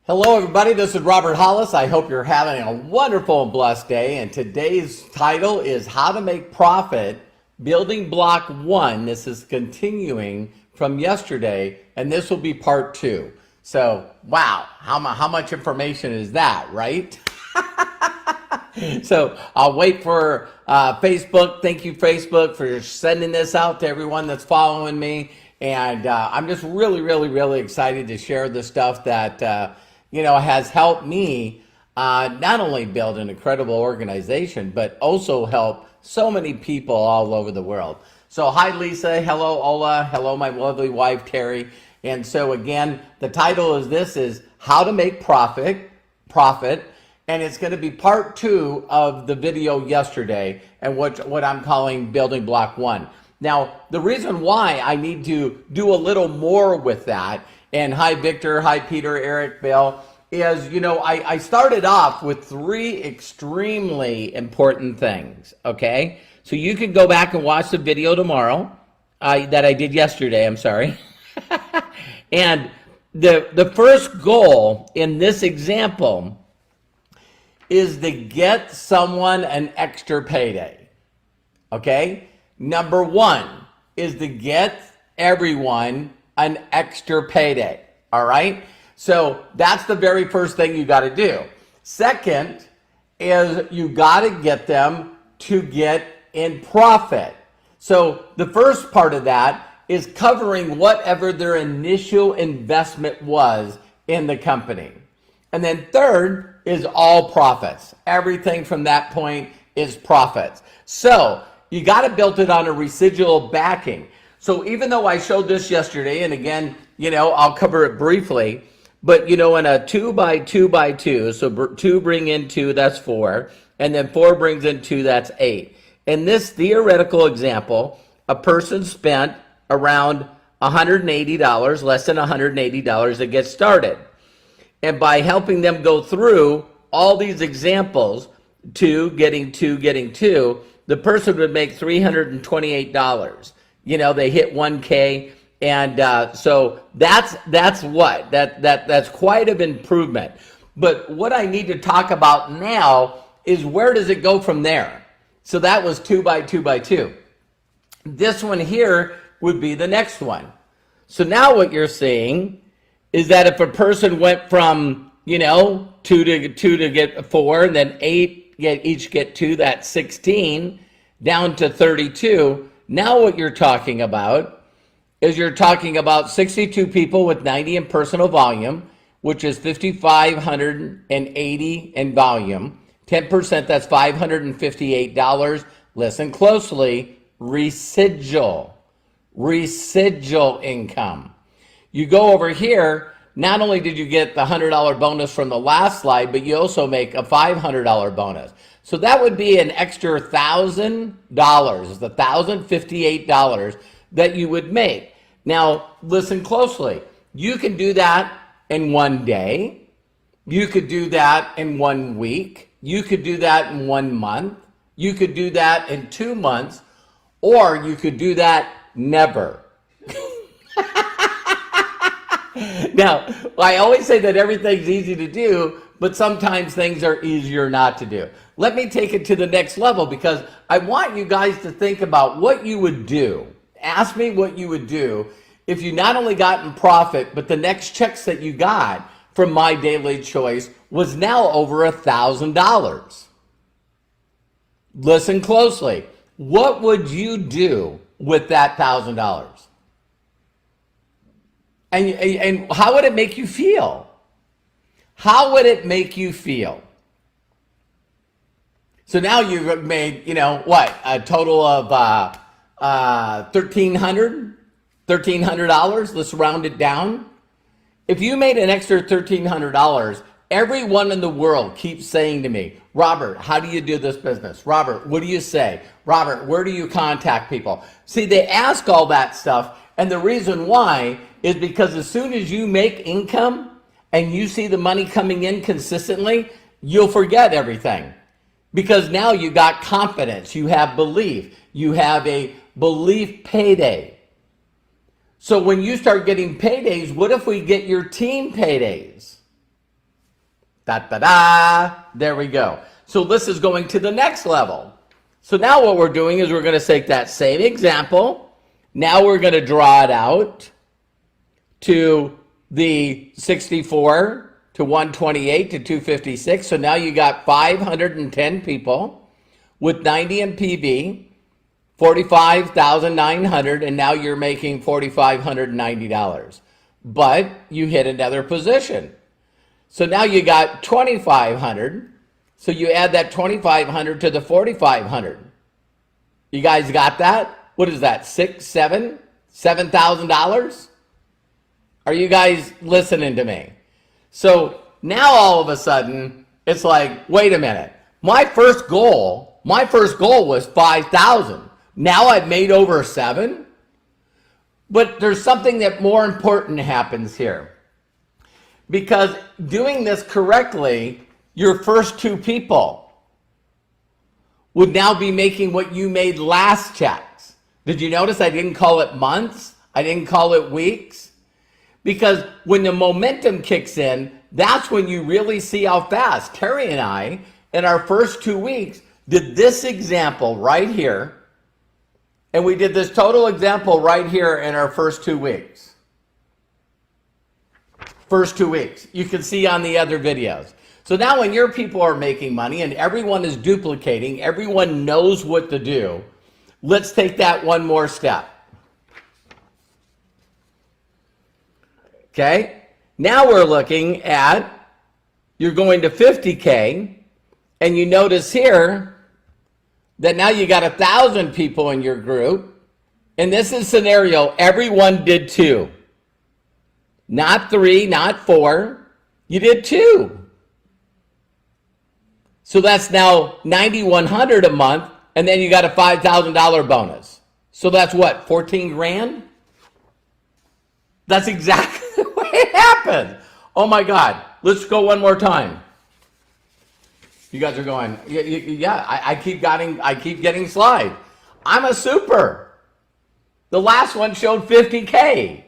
Hello, everybody. This is Robert Hollis. I hope you're having a wonderful and blessed day. And today's title is How to Make Profit, Building Block 1. This is continuing from yesterday, and this will be part 2. So, wow, how much information is that, right? So I'll wait for Facebook. Thank you, Facebook, for sending this out to everyone that's following me. And I'm just really excited to share the stuff that has helped me not only build an incredible organization, but also help so many people all over the world. So hi, Lisa. Hello, Ola. Hello, my lovely wife, Terry. And so again, the title is How to Make Profit. And it's going to be part 2 of the video yesterday and what I'm calling Building Block 1. Now, the reason why I need to do a little more with that, and hi, Victor, hi, Peter, Eric, Bill, is, I started off with 3 extremely important things, okay? So you can go back and watch the video tomorrow that I did yesterday, I'm sorry. And the first goal in this example is to get someone an extra payday, okay? Number 1 is to get everyone an extra payday, all right? So that's the very first thing you got to do. Second is you got to get them to get in profit. So the first part of that is covering whatever their initial investment was in the company. And then third is all profits. Everything from that point is profits. So you got to build it on a residual backing. So even though I showed this yesterday, and again, I'll cover it briefly, but in a 2 by 2 by 2, so 2 bring in 2, that's 4, and then 4 brings in 2, that's 8. In this theoretical example, a person spent around $180, less than $180 to get started. And by helping them go through all these examples, 2, getting 2, getting 2, the person would make $328. They hit 1K, and so that's what that's quite an improvement. But what I need to talk about now is where does it go from there? So that was 2 by 2 by 2. This one here would be the next one. So now what you're seeing is that if a person went from 2 to get 4, and then 8 each get 2, that's 16, down to 32. Now what you're talking about is you're talking about 62 people with 90 in personal volume, which is 5,580 in volume. 10%, that's $558. Listen closely, residual income. You go over here, not only did you get the $100 bonus from the last slide, but you also make a $500 bonus. So that would be an extra $1,000, the $1,058 that you would make. Now, listen closely. You can do that in 1 day. You could do that in 1 week. You could do that in 1 month. You could do that in 2 months, or you could do that never. Now, I always say that everything's easy to do, but sometimes things are easier not to do. Let me take it to the next level, because I want you guys to think about what you would do. Ask me what you would do if you not only got in profit, but the next checks that you got from My Daily Choice was now over $1,000. Listen closely. What would you do with that $1,000? And how would it make you feel? How would it make you feel? So now you've made, a total of $1,300? Let's round it down. If you made an extra $1,300, everyone in the world keeps saying to me, Robert, how do you do this business? Robert, what do you say? Robert, where do you contact people? See, they ask all that stuff, and the reason why is because as soon as you make income and you see the money coming in consistently, you'll forget everything. Because now you got confidence, you have belief, you have a belief payday. So when you start getting paydays, what if we get your team paydays? Da, da, da. There we go. So this is going to the next level. So now what we're doing is we're going to take that same example. Now we're going to draw it out to the 64 to 128 to 256. So now you got 510 people with 90 in PV, 45,900, and now you're making $4,590. But you hit another position. So now you got 2,500. So you add that 2,500 to the 4,500. You guys got that? What is that? $7,000? Are you guys listening to me? So now all of a sudden, it's like, wait a minute. My first goal was 5,000. Now I've made over 7. But there's something that more important happens here. Because doing this correctly, your first 2 people would now be making what you made last checks. Did you notice I didn't call it months? I didn't call it weeks? Because when the momentum kicks in, that's when you really see how fast. Terry and I, in our first 2 weeks, did this example right here. And we did this total example right here in our first 2 weeks. First 2 weeks. You can see on the other videos. So now when your people are making money and everyone is duplicating, everyone knows what to do, let's take that one more step. Okay? Now we're looking at, you're going to 50K, and you notice here that now you got 1,000 people in your group. In this scenario, everyone did 2. Not 3, not 4. You did 2. So that's now $9,100 a month, and then you got a $5,000 bonus. So that's what, 14 grand? That's exactly the way it happened. Oh my God. Let's go one more time. You guys are going, yeah, I keep getting slide. I'm a super. The last one showed 50K.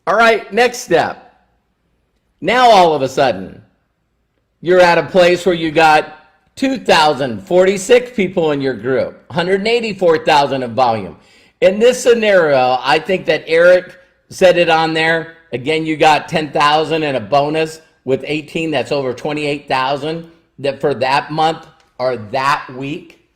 All right, next step. Now all of a sudden, you're at a place where you got 2,046 people in your group, 184,000 of volume. In this scenario, I think that Eric said it on there. Again, you got 10,000 and a bonus with 18. That's over 28,000 that for that month or that week.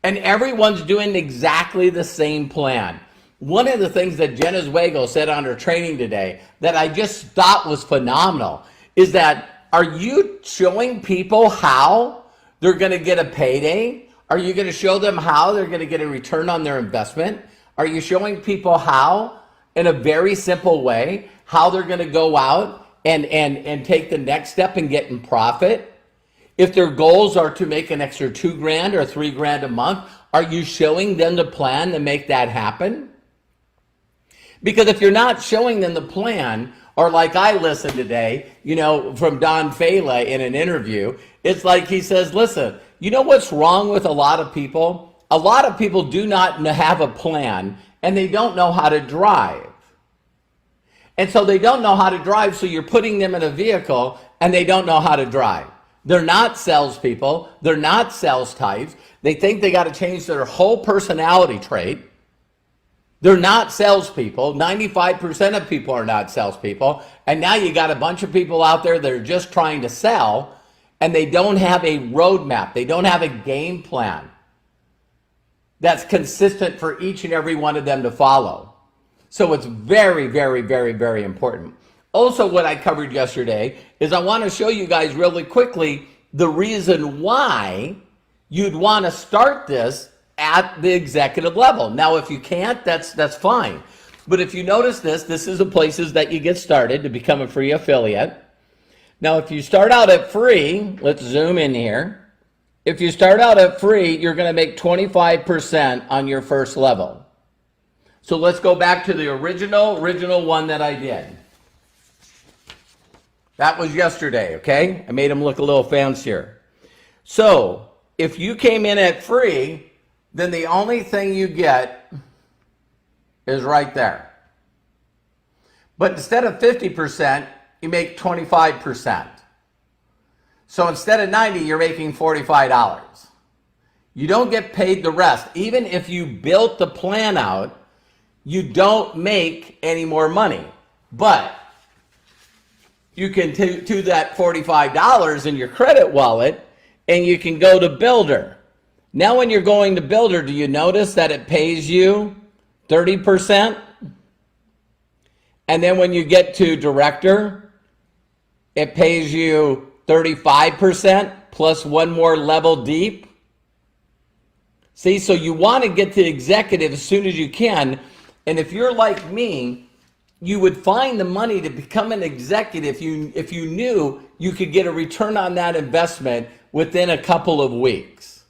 And everyone's doing exactly the same plan. One of the things that Jenna Zwagel said on her training today that I just thought was phenomenal is that, are you showing people how they're going to get a payday? Are you going to show them how they're going to get a return on their investment? Are you showing people how, in a very simple way, how they're going to go out and take the next step and get in profit? If their goals are to make an extra 2 grand or 3 grand a month, are you showing them the plan to make that happen? Because if you're not showing them the plan, or like I listened today, from Don Fela in an interview, it's like he says, listen, you know what's wrong with a lot of people? A lot of people do not have a plan, and they don't know how to drive. And so they don't know how to drive, so you're putting them in a vehicle, and they don't know how to drive. They're not salespeople. They're not sales types. They think they got to change their whole personality trait. They're not salespeople. 95% of people are not salespeople. And now you got a bunch of people out there that are just trying to sell, and they don't have a roadmap. They don't have a game plan that's consistent for each and every one of them to follow. So it's very, very, very, very important. Also, what I covered yesterday is I want to show you guys really quickly the reason why you'd want to start this at the executive level. Now, if you can't, that's fine. But if you notice this is the places that you get started to become a free affiliate. Now, if you start out at free, let's zoom in here. If you start out at free, you're going to make 25% on your first level. So let's go back to the original one that I did. That was yesterday, okay? I made them look a little fancier. So if you came in at free, then the only thing you get is right there. But instead of 50%, you make 25%. So instead of 90, you're making $45. You don't get paid the rest. Even if you built the plan out, you don't make any more money. But you can do that $45 in your credit wallet and you can go to Builder. Now when you're going to Builder, do you notice that it pays you 30%? And then when you get to Director, it pays you 35% plus one more level deep. See, so you want to get to executive as soon as you can. And if you're like me, you would find the money to become an executive if you knew you could get a return on that investment within a couple of weeks.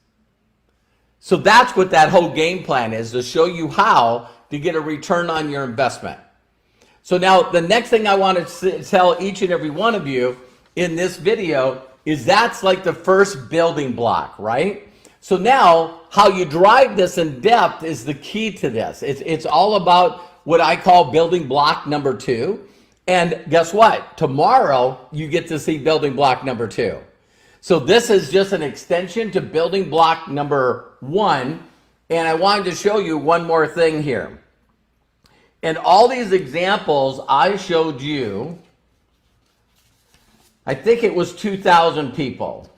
So that's what that whole game plan is, to show you how to get a return on your investment. So now the next thing I want to tell each and every one of you in this video is that's like the first building block, right? So now how you drive this in depth is the key to this. It's all about what I call building block number 2. And guess what? Tomorrow you get to see building block number 2. So this is just an extension to building block number 1. And I wanted to show you one more thing here. And all these examples I showed you, I think it was 2,000 people.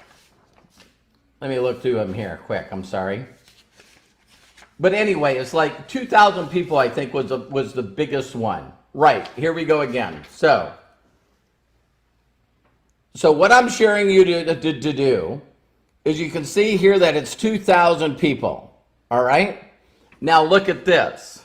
Let me look through them here quick. I'm sorry. But anyway, it's like 2,000 people, I think, was the biggest one. Right, here we go again. So what I'm sharing you to do is you can see here that it's 2,000 people. All right? Now look at this.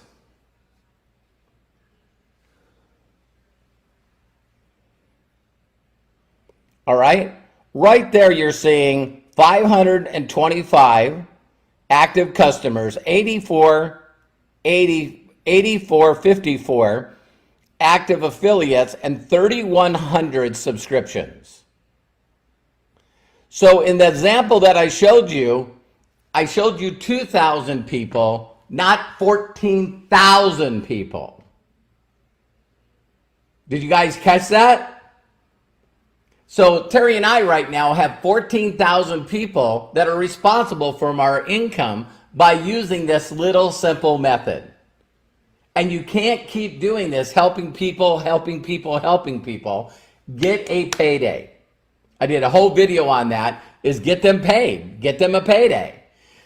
All right? Right there you're seeing 525 active customers, 54 active affiliates, and 3,100 subscriptions. So in the example that I showed you 2,000 people, not 14,000 people. Did you guys catch that? So Terry and I right now have 14,000 people that are responsible for our income by using this little simple method. And you can't keep doing this, helping people, get a payday. I did a whole video on that, is get them paid, get them a payday.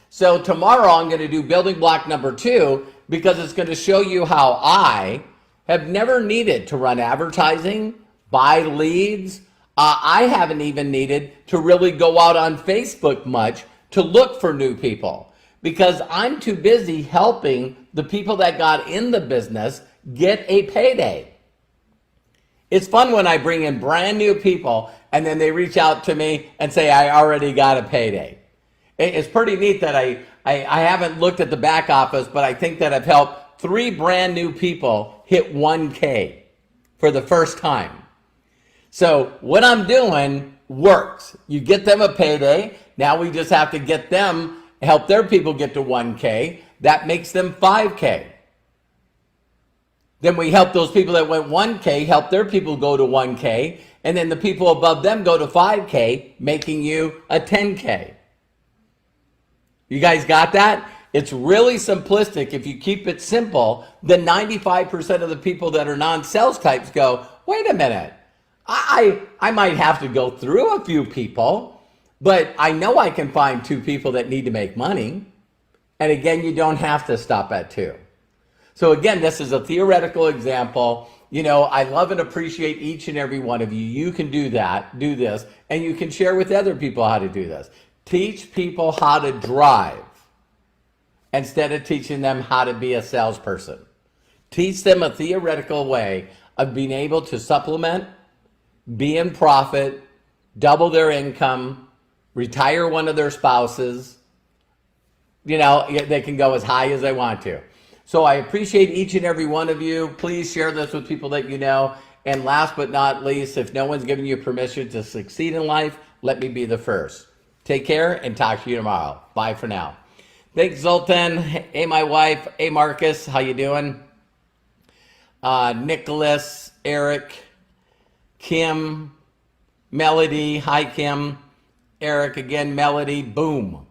So tomorrow I'm going to do building block number 2 because it's going to show you how I have never needed to run advertising, buy leads. I haven't even needed to really go out on Facebook much to look for new people because I'm too busy helping the people that got in the business get a payday. It's fun when I bring in brand new people and then they reach out to me and say, I already got a payday. It's pretty neat that I haven't looked at the back office, but I think that I've helped 3 brand new people hit 1K for the first time. So what I'm doing works. You get them a payday. Now we just have to get them, help their people get to 1K. That makes them 5K. Then we help those people that went 1K, help their people go to 1K. And then the people above them go to 5K, making you a 10K. You guys got that? It's really simplistic. If you keep it simple, then 95% of the people that are non-sales types go, wait a minute. I might have to go through a few people, but I know I can find 2 people that need to make money. And again, you don't have to stop at 2. So again, this is a theoretical example. You know, I love and appreciate each and every one of you. You can do that, do this, and you can share with other people how to do this. Teach people how to drive instead of teaching them how to be a salesperson. Teach them a theoretical way of being able to supplement, be in profit, double their income, retire one of their spouses. You know, they can go as high as they want to. So I appreciate each and every one of you. Please share this with people that you know. And last but not least, if no one's giving you permission to succeed in life, let me be the first. Take care and talk to you tomorrow. Bye for now. Thanks, Zoltan. Hey, my wife. Hey, Marcus. How you doing? Nicholas, Eric, Kim, Melody, hi Kim. Eric again, Melody, boom.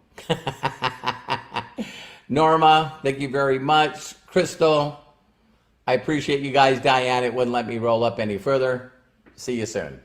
Norma, thank you very much. Crystal, I appreciate you guys. Diane, it wouldn't let me roll up any further. See you soon.